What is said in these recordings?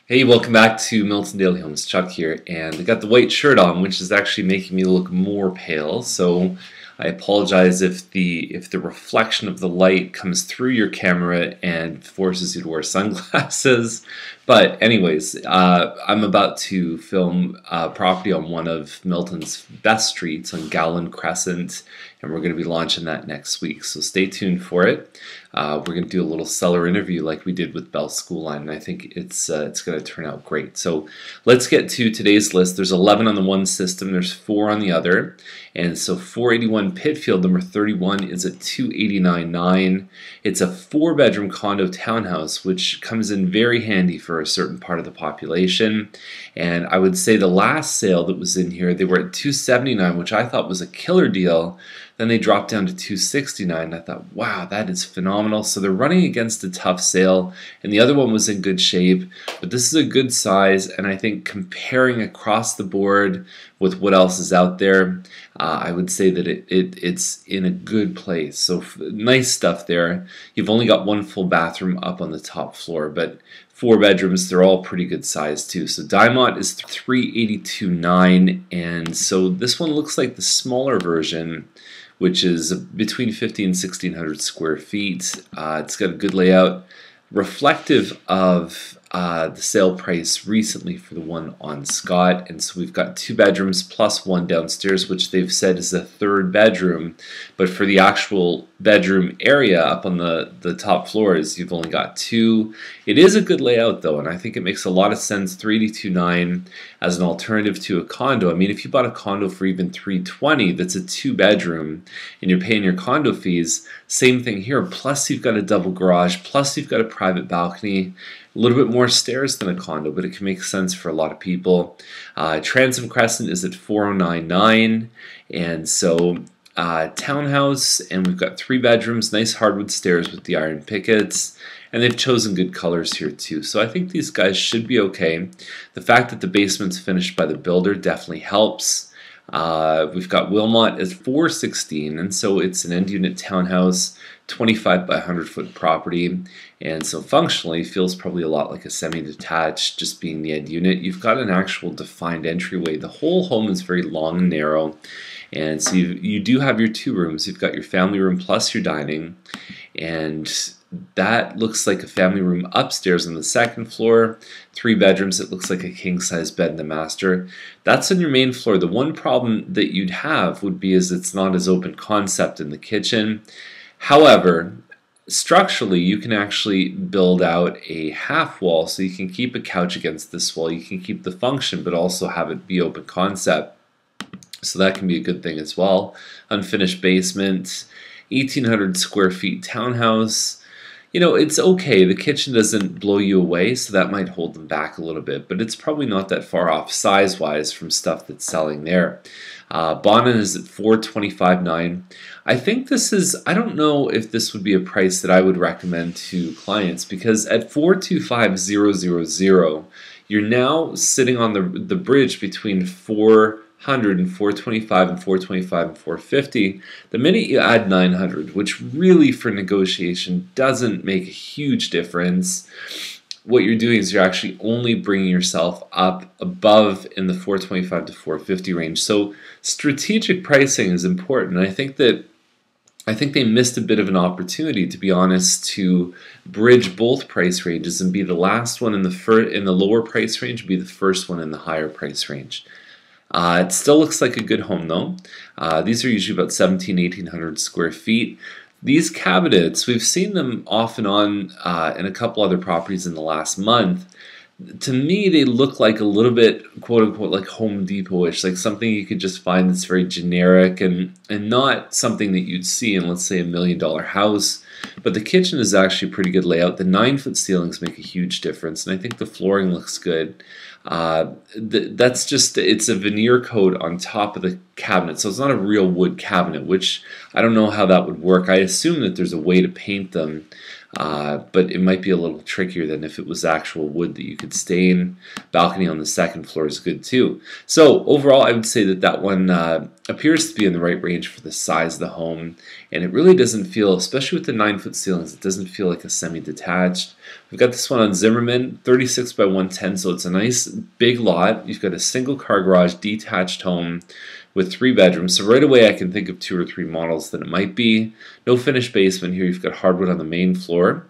Hey, welcome back to Milton Daily Homes. Chuck here, and I got the white shirt on, which is actually making me look more pale. So I apologize if the reflection of the light comes through your camera and forces you to wear sunglasses. But anyways, I'm about to film property on one of Milton's best streets on Gallon Crescent, and we're going to be launching that next week. So stay tuned for it. We're going to do a little seller interview like we did with Bell School Line, and I think it's going to turn out great. So let's get to today's list. There's 11 on the one system, there's 4 on the other, and so 481 Pitfield, number 31, is at 289.9. It's a 4-bedroom condo townhouse, which comes in very handy for a certain part of the population. And I would say the last sale that was in here, they were at 279, which I thought was a killer deal. Then they dropped down to 269. I thought, wow, that is phenomenal. So they're running against a tough sale, and the other one was in good shape. But this is a good size, and I think comparing across the board with what else is out there, I would say that it's in a good place. So nice stuff there. You've only got one full bathroom up on the top floor, but 4 bedrooms, they're all pretty good size too. So Dimont is 382.9, and so this one looks like the smaller version, which is between 50 and 1600 square feet. It's got a good layout, reflective of the sale price recently for the one on Scott. And so we've got 2 bedrooms plus 1 downstairs, which they've said is a 3rd bedroom. But for the actual bedroom area up on the top floors, you've only got 2. It is a good layout though, and I think it makes a lot of sense. 382.9 as an alternative to a condo. I mean, if you bought a condo for even 320, that's a 2 bedroom, and you're paying your condo fees, same thing here. Plus you've got a double garage, plus you've got a private balcony. A little bit more stairs than a condo, but it can make sense for a lot of people. Transom Crescent is at 409.9, and so townhouse, and we've got 3 bedrooms, nice hardwood stairs with the iron pickets, and they've chosen good colors here too. So I think these guys should be okay. The fact that the basement's finished by the builder definitely helps. We've got Wilmot as 416, and so it's an end unit townhouse, 25 by 100 foot property, and so functionally feels probably a lot like a semi-detached, just being the end unit. You've got an actual defined entryway. The whole home is very long and narrow, and so you do have your 2 rooms. You've got your family room plus your dining, and that looks like a family room upstairs on the 2nd floor. 3 bedrooms, it looks like a king-size bed in the master. That's on your main floor. The one problem that you'd have would be is it's not as open concept in the kitchen. However, structurally, you can actually build out a half wall, so you can keep a couch against this wall. You can keep the function, but also have it be open concept. So that can be a good thing as well. Unfinished basement, 1,800 square feet townhouse. You know, it's okay. The kitchen doesn't blow you away, so that might hold them back a little bit, but it's probably not that far off size-wise from stuff that's selling there. Bonin is at 425.9. I think this is, I don't know if this would be a price that I would recommend to clients, because at 425,000, you're now sitting on the bridge between 400 and 425 and 425 and 450. The minute you add 900, which really for negotiation doesn't make a huge difference, what you're doing is you're actually only bringing yourself up above in the 425 to 450 range. So strategic pricing is important. I think they missed a bit of an opportunity, to be honest, to bridge both price ranges and be the last one in the lower price range, be the first one in the higher price range. It still looks like a good home though. These are usually about 1,800 square feet. These cabinets, we've seen them off and on in a couple other properties in the last month. To me, they look like a little bit, quote unquote, like Home Depot-ish, like something you could just find that's very generic and not something that you'd see in, let's say, $1 million house. But the kitchen is actually a pretty good layout. The 9-foot ceilings make a huge difference, and I think the flooring looks good. That's just, it's a veneer coat on top of the cabinet, so it's not a real wood cabinet, which I don't know how that would work. I assume that there's a way to paint them, but it might be a little trickier than if it was actual wood that you could stain. Balcony on the 2nd floor is good too. So overall, I would say that one appears to be in the right range for the size of the home, and it really doesn't feel, especially with the 9-foot ceilings, it doesn't feel like a semi-detached. We've got this one on Zimmerman, 36 by 110, so it's a nice big lot. You've got a single car garage, detached home with 3 bedrooms, so right away I can think of 2 or 3 models that it might be. No finished basement here. You've got hardwood on the main floor,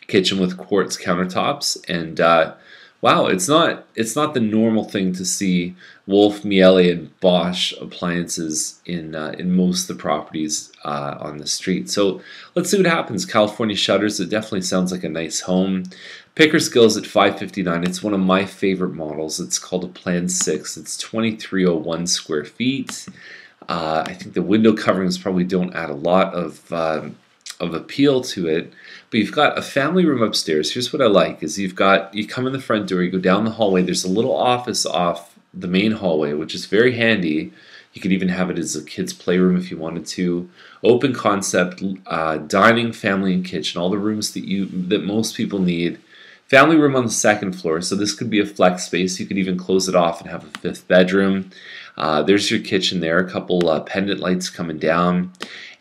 kitchen with quartz countertops, and wow, it's not the normal thing to see Wolf, Miele, and Bosch appliances in most of the properties on the street. So let's see what happens. California shutters. It definitely sounds like a nice home. Pickersgill's at $559. It's one of my favorite models. It's called a Plan 6. It's 2,301 square feet. I think the window coverings probably don't add a lot of appeal to it, but you've got a family room upstairs. Here's what I like is you come in the front door, you go down the hallway, there's a little office off the main hallway, which is very handy. You could even have it as a kid's playroom if you wanted to. Open concept, dining, family, and kitchen, all the rooms that most people need. Family room on the 2nd floor, so this could be a flex space. You could even close it off and have a 5th bedroom. There's your kitchen there, a couple pendant lights coming down.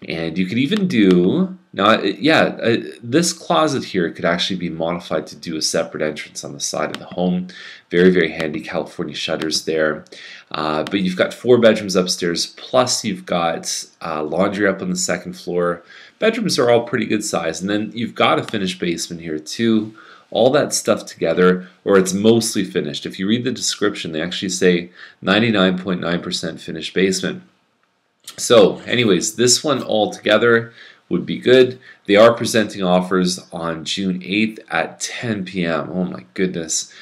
And you could even do, this closet here could actually be modified to do a separate entrance on the side of the home. Very, very handy California shutters there. But you've got 4 bedrooms upstairs, plus you've got laundry up on the 2nd floor. Bedrooms are all pretty good size. And then you've got a finished basement here too. All that stuff together, or it's mostly finished. If you read the description, they actually say 99.9% finished basement. So anyways, this one all together would be good. They are presenting offers on June 8th at 10 p.m. Oh my goodness.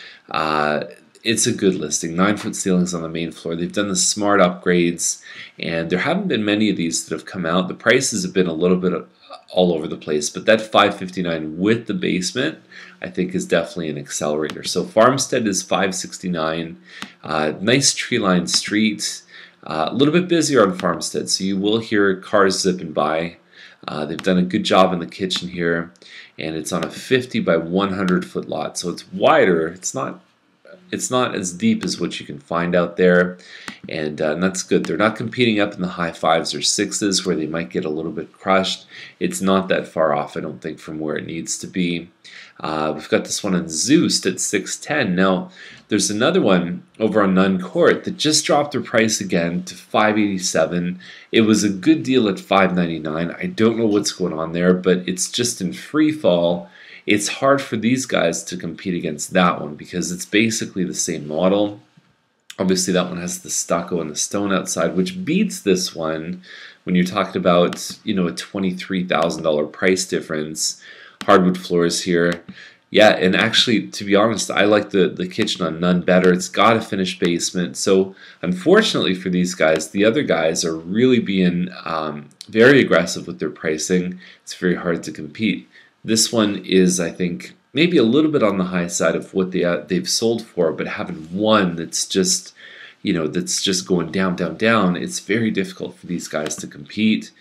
It's a good listing. 9-foot ceilings on the main floor. They've done the smart upgrades, and there haven't been many of these that have come out. The prices have been a little bit all over the place, but that $559 with the basement, I think, is definitely an accelerator. So Farmstead is $569. Nice tree-lined street. A little bit busier on Farmstead, so you will hear cars zipping by. They've done a good job in the kitchen here, and it's on a 50 by 100 foot lot, so it's wider. It's not as deep as what you can find out there, and that's good. They're not competing up in the high 5s or 6s where they might get a little bit crushed. It's not that far off, I don't think, from where it needs to be. We've got this one on Zeus at $610. Now, there's another one over on Nunn Court that just dropped their price again to $587. It was a good deal at $599. I don't know what's going on there, but it's just in free fall. It's hard for these guys to compete against that one because it's basically the same model. Obviously, that one has the stucco and the stone outside, which beats this one when you're talking about, you know, a $23,000 price difference. Hardwood floors here. Yeah, and actually, to be honest, I like the kitchen on Nunn better. It's got a finished basement. So, unfortunately for these guys, the other guys are really being very aggressive with their pricing. It's very hard to compete. This one is, I think, maybe a little bit on the high side of what they've sold for, but having one that's just, you know, that's just going down, down, down, it's very difficult for these guys to compete.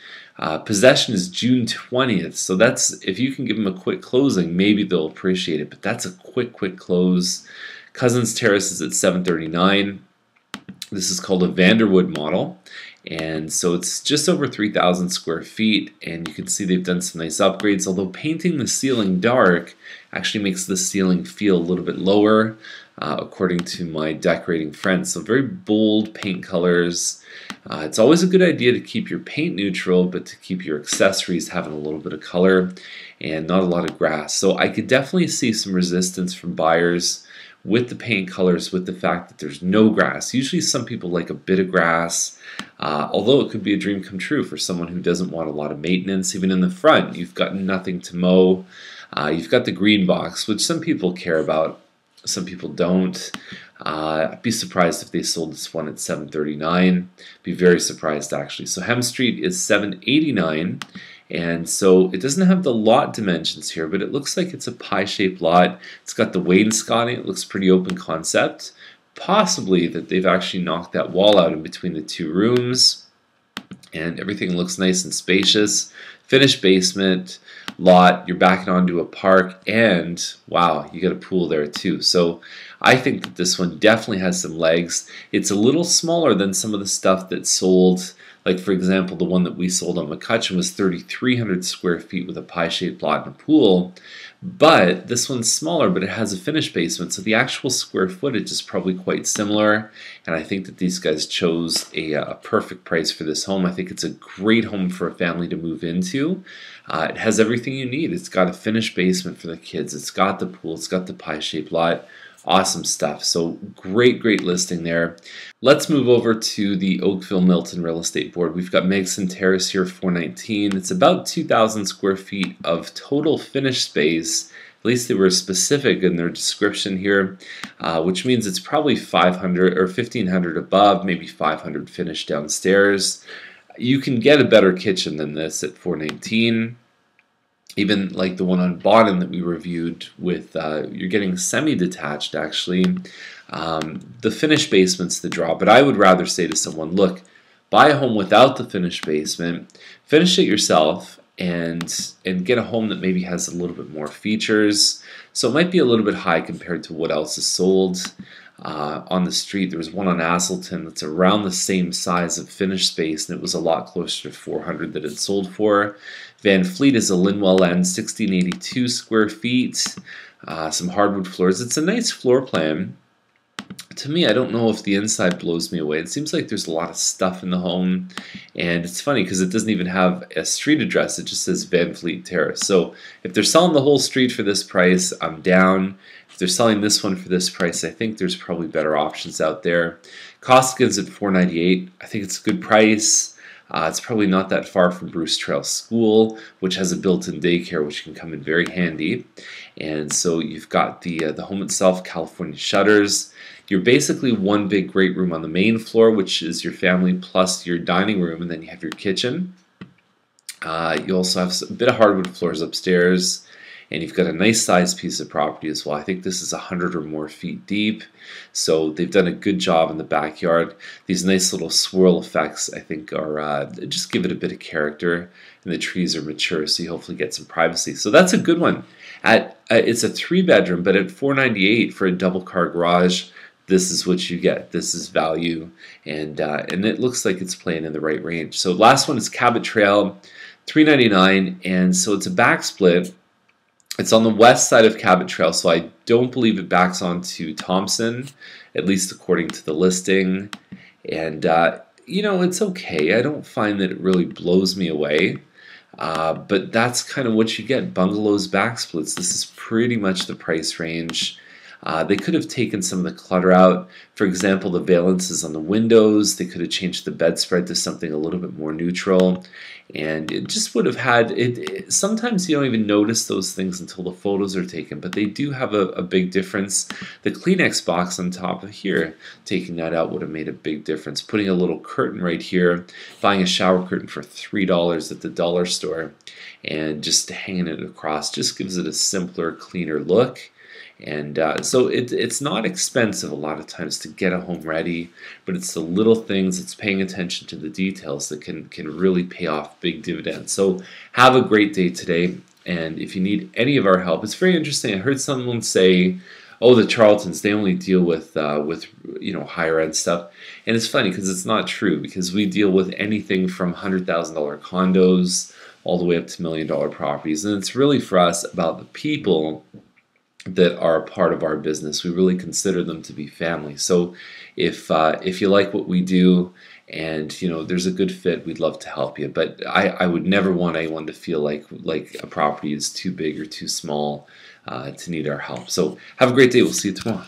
Possession is June 20th, so that's, if you can give them a quick closing, maybe they'll appreciate it, but that's a quick close. Cousins Terrace is at $739. This is called a Vanderwood model, and so it's just over 3,000 square feet, and you can see they've done some nice upgrades, although painting the ceiling dark actually makes the ceiling feel a little bit lower, according to my decorating friends. So very bold paint colors. It's always a good idea to keep your paint neutral, but to keep your accessories having a little bit of color and not a lot of grass. So I could definitely see some resistance from buyers with the paint colors, with the fact that there's no grass. Usually some people like a bit of grass, although it could be a dream come true for someone who doesn't want a lot of maintenance. Even in the front, you've got nothing to mow. You've got the green box, which some people care about, some people don't. I'd be surprised if they sold this one at $739. Be very surprised, actually. So Hem Street is $789, and so it doesn't have the lot dimensions here, but it looks like it's a pie-shaped lot. It's got the wainscoting. It looks pretty open concept. Possibly that they've actually knocked that wall out in between the two rooms, and everything looks nice and spacious. Finished basement. lot. You're backing onto a park, and wow, you got a pool there too. So I think that this one definitely has some legs. It's a little smaller than some of the stuff that sold. Like, for example, the one that we sold on McCutcheon was 3,300 square feet with a pie-shaped lot and a pool. But this one's smaller, but it has a finished basement, so the actual square footage is probably quite similar. And I think that these guys chose a perfect price for this home. I think it's a great home for a family to move into. It has everything you need. It's got a finished basement for the kids. It's got the pool. It's got the pie-shaped lot. Awesome stuff. So great listing there. Let's move over to the Oakville Milton Real Estate Board. We've got Megson Terrace here, 419. It's about 2,000 square feet of total finished space. At least they were specific in their description here, which means it's probably 500 or 1,500 above, maybe 500 finished downstairs. You can get a better kitchen than this at 419. Even like the one on Bottom that we reviewed with, you're getting semi-detached actually. The finished basement's the draw, but I would rather say to someone, look, buy a home without the finished basement, finish it yourself, and get a home that maybe has a little bit more features. So it might be a little bit high compared to what else is sold on the street. There was one on Asselton that's around the same size of finished space, and it was a lot closer to 400 that it sold for. Van Fleet is a Linwell end, 1,682 square feet, some hardwood floors. It's a nice floor plan. To me, I don't know if the inside blows me away. It seems like there's a lot of stuff in the home, and it's funny because it doesn't even have a street address. It just says Van Fleet Terrace. So if they're selling the whole street for this price, I'm down. If they're selling this one for this price, I think there's probably better options out there. Costigan's at $498. I think it's a good price. It's probably not that far from Bruce Trail School, which has a built-in daycare, which can come in very handy. And so you've got the home itself, California shutters. You're basically one big great room on the main floor, which is your family plus your dining room, and then you have your kitchen. You also have a bit of hardwood floors upstairs, and you've got a nice sized piece of property as well. I think this is 100 or more feet deep, so they've done a good job in the backyard. These nice little swirl effects, I think, are just give it a bit of character, and the trees are mature, so you hopefully get some privacy. So that's a good one. It's a 3-bedroom, but at $498 for a double-car garage, this is what you get. This is value, and it looks like it's playing in the right range. So last one is Cabot Trail, $399, and so it's a back split. It's on the west side of Cabot Trail, so I don't believe it backs onto Thompson, at least according to the listing. And you know, it's okay. I don't find that it really blows me away. But that's kind of what you get. Bungalows, back splits. This is pretty much the price range. They could have taken some of the clutter out. For example, the valances on the windows. They could have changed the bedspread to something a little bit more neutral. And it just would have had it. Sometimes you don't even notice those things until the photos are taken, but they do have a big difference. The Kleenex box on top of here, taking that out would have made a big difference. Putting a little curtain right here, buying a shower curtain for $3 at the dollar store, and just hanging it across just gives it a simpler, cleaner look. And so it's not expensive a lot of times to get a home ready, but it's the little things, it's paying attention to the details that can really pay off big dividends. So have a great day today, and if you need any of our help, it's very interesting. I heard someone say, oh, the Charltons, they only deal with you know, higher end stuff, and it's funny because it's not true, because we deal with anything from $100,000 condos all the way up to $1 million properties, and it's really for us about the people that are a part of our business. We really consider them to be family. So if you like what we do and you know there's a good fit, we'd love to help you. But I would never want anyone to feel like a property is too big or too small to need our help. So have a great day. We'll see you tomorrow.